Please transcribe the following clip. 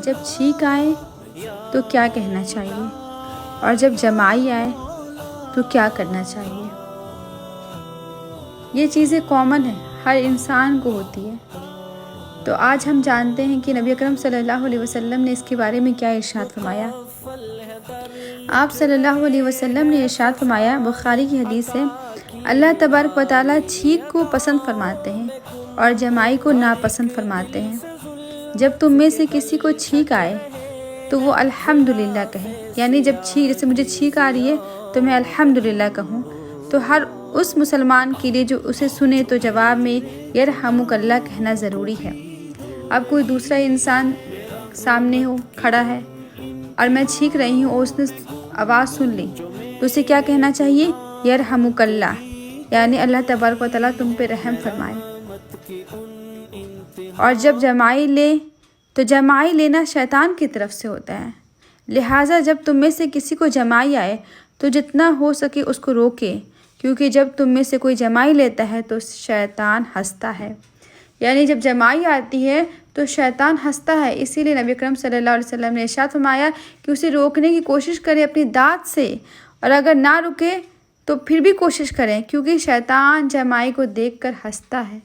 جب چھینک آئے تو کیا کہنا چاہیے، اور جب جمائی آئے تو کیا کرنا چاہیے۔ یہ چیزیں کامن ہیں، ہر انسان کو ہوتی ہے۔ تو آج ہم جانتے ہیں کہ نبی اکرم صلی اللہ علیہ وسلم نے اس کے بارے میں کیا ارشاد فرمایا۔ آپ صلی اللہ علیہ وسلم نے ارشاد فرمایا، بخاری کی حدیث ہے، اللہ تبارک و تعالیٰ چھینک کو پسند فرماتے ہیں اور جمائی کو ناپسند فرماتے ہیں۔ جب تم میں سے کسی کو چھینک آئے تو وہ الحمدللہ کہے، یعنی جیسے مجھے چھینک آ رہی ہے تو میں الحمدللہ کہوں۔ تو ہر اس مسلمان کے لیے جو اسے سنے تو جواب میں یرحمک اللہ کہنا ضروری ہے۔ اب کوئی دوسرا انسان سامنے ہو کھڑا ہے اور میں چھینک رہی ہوں اور اس نے آواز سن لی تو اسے کیا کہنا چاہیے؟ یرحمک اللہ، یعنی اللہ تبارک و تعالیٰ تم پہ رحم فرمائے۔ اور جب جمائی لے تو جمائی لینا شیطان کی طرف سے ہوتا ہے، لہٰذا جب تم میں سے کسی کو جمائی آئے تو جتنا ہو سکے اس کو روکے، کیونکہ جب تم میں سے کوئی جمائی لیتا ہے تو شیطان ہنستا ہے، یعنی جب جمائی آتی ہے تو شیطان ہنستا ہے۔ اسی لیے نبی اکرم صلی اللہ علیہ وسلم نے ارشاد فرمایا کہ اسے روکنے کی کوشش کرے اپنی دانت سے، اور اگر نہ رکے تو پھر بھی کوشش کریں، کیونکہ شیطان جمائی کو دیکھ کر ہنستا ہے۔